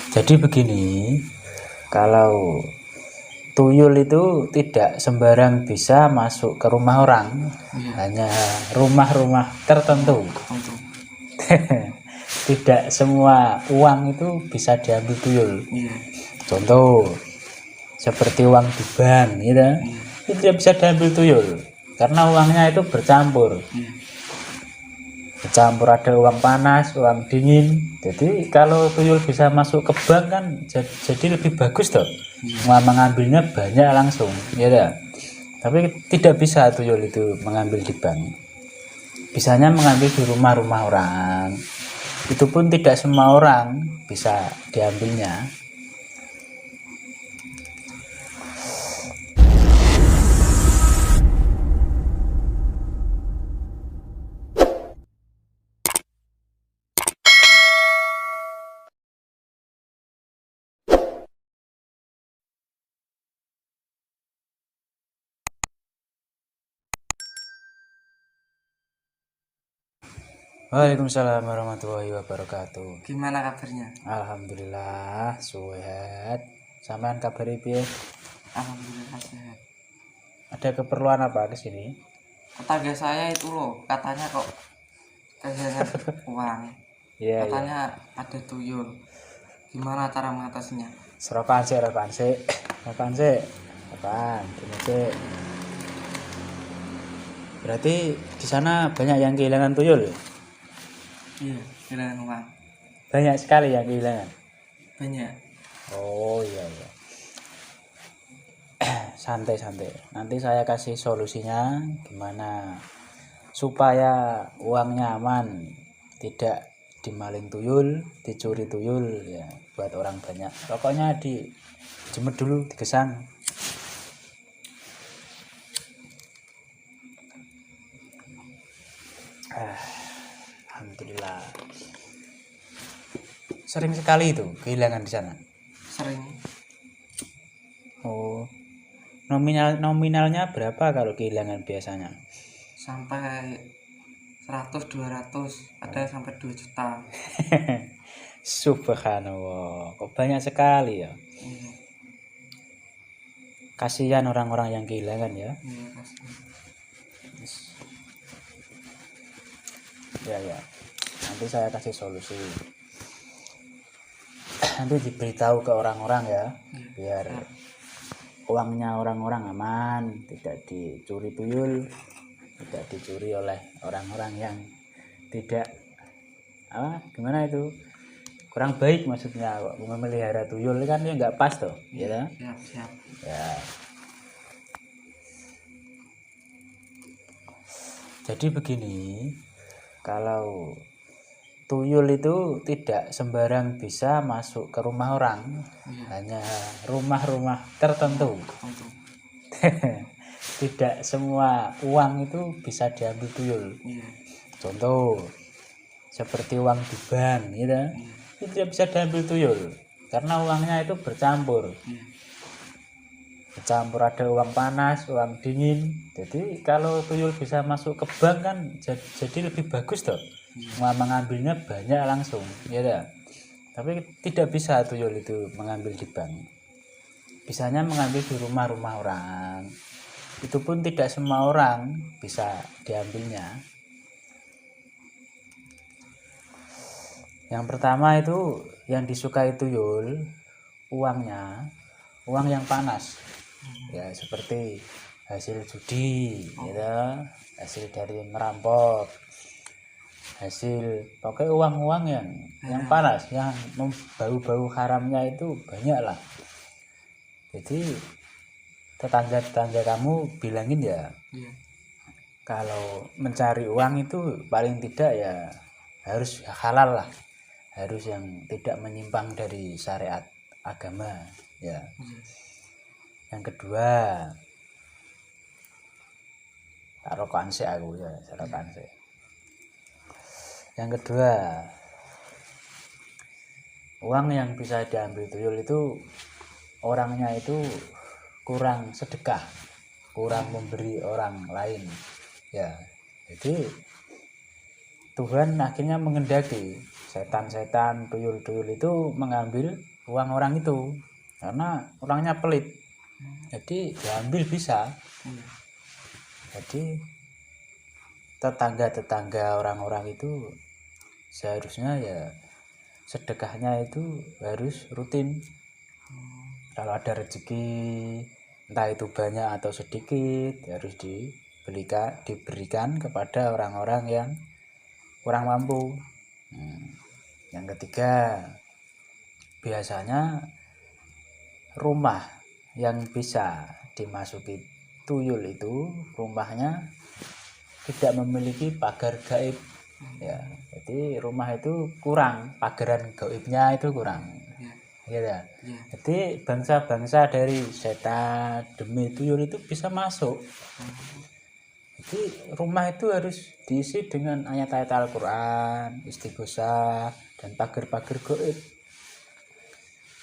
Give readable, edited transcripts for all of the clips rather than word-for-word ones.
Jadi begini, kalau tuyul itu tidak sembarang bisa masuk ke rumah orang, hanya rumah-rumah tertentu. Tidak semua uang itu bisa diambil tuyul. Contoh seperti uang di bank gitu, itu tidak bisa diambil tuyul karena uangnya itu bercampur. Ada uang panas, uang dingin. Jadi kalau tuyul bisa masuk ke bank kan jadi lebih bagus toh. Mengambilnya banyak langsung, ya dah. Tapi tidak bisa tuyul itu mengambil di bank. Bisanya mengambil di rumah-rumah orang. Itu pun tidak semua orang bisa diambilnya. Waalaikumsalam warahmatullahi wabarakatuh. Gimana kabarnya? Alhamdulillah sehat. Sampean kabar piye? Alhamdulillah sehat. Ada keperluan apa ke sini? Tetangga saya itu loh, katanya kok kehilangan uang. Iya, Katanya ada tuyul. Gimana cara mengatasinya? Serokan sih. Apaan? Ini sih. Berarti di sana banyak yang kehilangan tuyul? Iya, kehilangan uang. Banyak sekali yang kehilangan. Banyak. Oh iya. Santai. Nanti saya kasih solusinya gimana supaya uangnya aman, tidak dimaling tuyul, dicuri tuyul ya, buat orang banyak. Rokoknya dijemur dulu, digesang. Alhamdulillah. Sering sekali itu kehilangan di sana. Sering. Oh. Nominalnya berapa kalau kehilangan biasanya? Sampai 100, 200, ada sampai 2 juta. Subhanallah, kok banyak sekali ya. Iya. Kasihan orang-orang yang kehilangan ya. Iya, kasihan. Ya. Nanti saya kasih solusi. Nanti diberitahu ke orang-orang ya, biar uangnya orang-orang aman, tidak dicuri tuyul, tidak dicuri oleh orang-orang yang tidak gimana itu, kurang baik maksudnya. Memelihara tuyul kan ya nggak pas toh, ya. Siap. Ya. Jadi begini, kalau tuyul itu tidak sembarang bisa masuk ke rumah orang, hanya rumah-rumah tertentu. Tidak semua uang itu bisa diambil tuyul. Contoh seperti uang di bank gitu, itu tidak bisa diambil tuyul karena uangnya itu bercampur. Ada uang panas, uang dingin. Jadi kalau tuyul bisa masuk ke bank kan jadi lebih bagus toh. Mengambilnya banyak langsung, ya dah. Tapi tidak bisa tuyul itu mengambil di bank. Bisanya mengambil di rumah-rumah orang. Itu pun tidak semua orang bisa diambilnya. Yang pertama itu yang disukai tuyul, uangnya, uang yang panas. Ya seperti hasil judi, gitu, hasil dari merampok, hasil pakai uang-uang yang panas, yang bau-bau haramnya itu banyak lah. Jadi tetangga kamu bilangin ya, kalau mencari uang itu paling tidak ya harus halal lah, harus yang tidak menyimpang dari syariat agama ya. Yang kedua, rokokan sih aku ya, rokokan sih. Yang kedua, uang yang bisa diambil tuyul itu orangnya itu kurang sedekah, kurang memberi orang lain ya. Jadi Tuhan akhirnya mengendaki setan-setan, tuyul-tuyul itu mengambil uang orang itu karena orangnya pelit. Jadi diambil bisa. Iya. Jadi tetangga-tetangga orang-orang itu seharusnya ya sedekahnya itu harus rutin. Kalau ada rezeki entah itu banyak atau sedikit harus diberikan kepada orang-orang yang kurang mampu. Yang ketiga, biasanya rumah yang bisa dimasuki tuyul itu rumahnya tidak memiliki pagar gaib ya. Jadi rumah itu kurang, pagaran gaibnya itu kurang. Iya. Ya. Iya. Jadi bangsa-bangsa dari setan, demi tuyul itu bisa masuk. Jadi rumah itu harus diisi dengan ayat-ayat Al-Quran, istighosah, dan pagar-pagar gaib.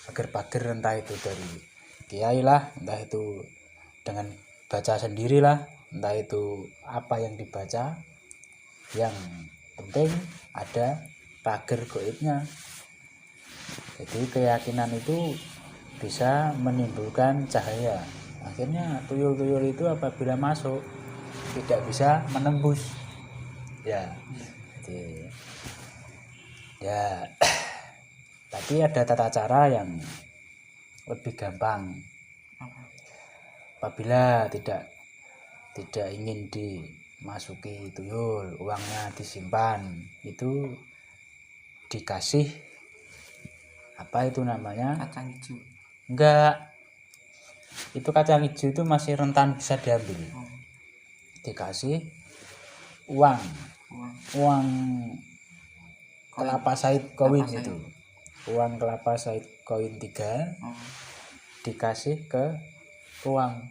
Pagar-pagar entah itu dari kiai lah, entah itu dengan baca sendirilah, entah itu apa yang dibaca. Yang penting ada pagar gaibnya. Jadi keyakinan itu bisa menimbulkan cahaya. Akhirnya tuyul-tuyul itu apabila masuk tidak bisa menembus. Ya. Jadi ya tapi ada tata cara yang lebih gampang. Apabila tidak ingin dimasuki tuyul, uangnya disimpan, itu dikasih apa itu namanya? Kacang hijau. Enggak. Itu kacang hijau itu masih rentan bisa diambil. Dikasih uang kelapa sawit koin itu. Uang kelapa sawit koin 3 dikasih ke ruang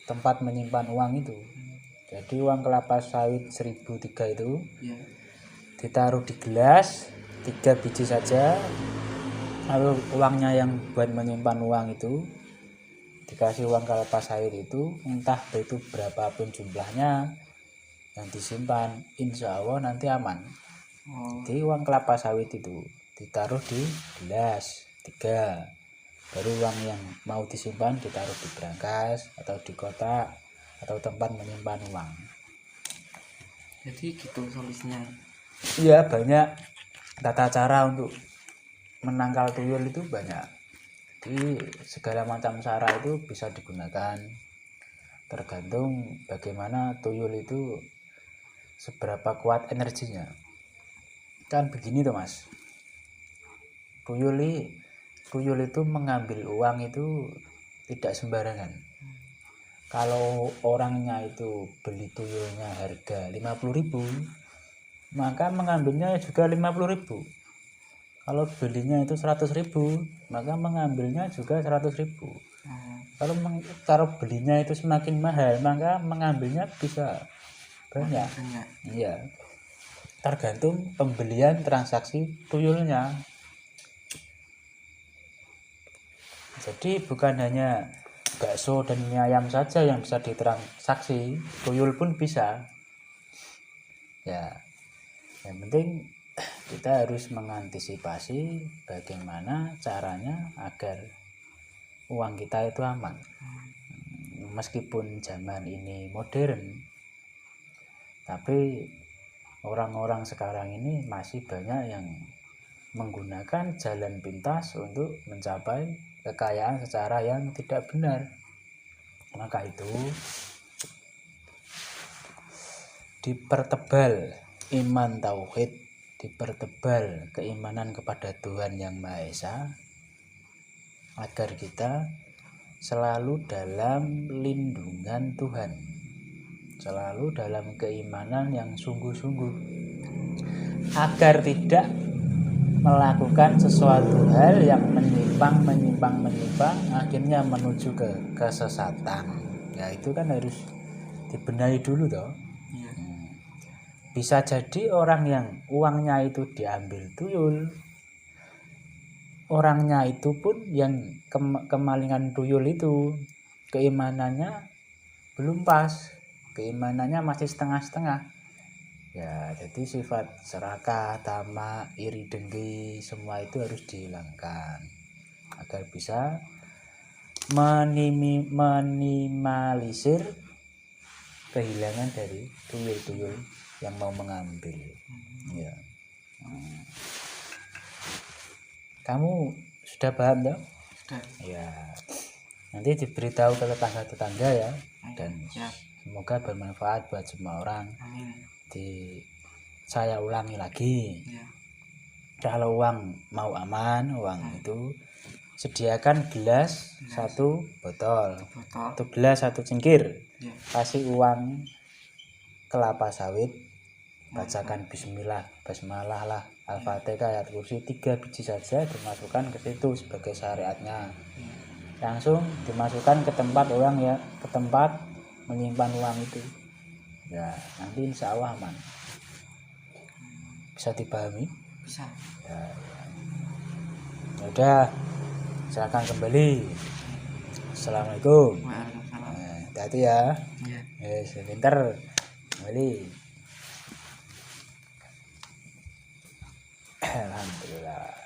tempat menyimpan uang itu. Jadi uang kelapa sawit 1003 itu ditaruh di gelas 3 biji saja. Lalu uangnya yang buat menyimpan uang itu dikasih uang kelapa sawit itu, entah itu berapapun jumlahnya yang disimpan, insya Allah nanti aman. Jadi uang kelapa sawit itu ditaruh di gelas 3, baru uang yang mau disimpan ditaruh di brankas atau di kotak atau tempat menyimpan uang. Jadi gitu solusinya. Iya, banyak tata cara untuk menangkal tuyul itu banyak. Jadi segala macam cara itu bisa digunakan, tergantung bagaimana tuyul itu seberapa kuat energinya. Kan begini tuh Mas, tuyul itu mengambil uang itu tidak sembarangan. Kalau orangnya itu beli tuyulnya harga 50.000, maka mengambilnya juga 50.000. Kalau belinya itu 100.000, maka mengambilnya juga 100.000. Kalau belinya itu semakin mahal, maka mengambilnya bisa banyak. Iya. Tergantung pembelian transaksi tuyulnya. Jadi bukan hanya bakso dan mie ayam saja yang bisa ditransaksi, tuyul pun bisa. Ya, yang penting kita harus mengantisipasi bagaimana caranya agar uang kita itu aman. Meskipun zaman ini modern, tapi orang-orang sekarang ini masih banyak yang menggunakan jalan pintas untuk mencapai kekayaan secara yang tidak benar. Maka itu dipertebal iman tauhid, dipertebal keimanan kepada Tuhan Yang Maha Esa, agar kita selalu dalam lindungan Tuhan, selalu dalam keimanan yang sungguh-sungguh, agar tidak melakukan sesuatu hal yang menyimpang akhirnya menuju ke kesesatan. Ya itu kan harus dibenahi dulu toh. Bisa jadi orang yang uangnya itu diambil tuyul, orangnya itu pun yang kemalingan tuyul itu keimanannya belum pas, keimanannya masih setengah-setengah. Ya, jadi sifat serakah, tamak, iri dengki semua itu harus dihilangkan agar bisa minimalisir kehilangan dari tuyul-tuyul yang mau mengambil. Ya. Kamu sudah paham toh? Sudah. Ya. Nanti diberitahu ke tetangga-tetangga ya, dan Ya. semoga bermanfaat buat semua orang. Amin. Saya ulangi lagi. Ya. Kalau uang mau aman, uang itu sediakan gelas 1 botol. Itu gelas 1 cengkir. Ya. Kasih uang kelapa sawit. Bacakan bismillah, basmalah lah, al-fatihah, ayat kursi 3 biji saja dimasukkan ke situ sebagai syariatnya. Langsung dimasukkan ke tempat orang ya, ke tempat menyimpan uang itu. Ya, nanti insya Allah aman. Bisa dipahami? Bisa. Ya. Udah, silakan kembali. Assalamualaikum. Waalaikumsalam. Hati-hati ya. Iya. Sebentar kembali. Alhamdulillah.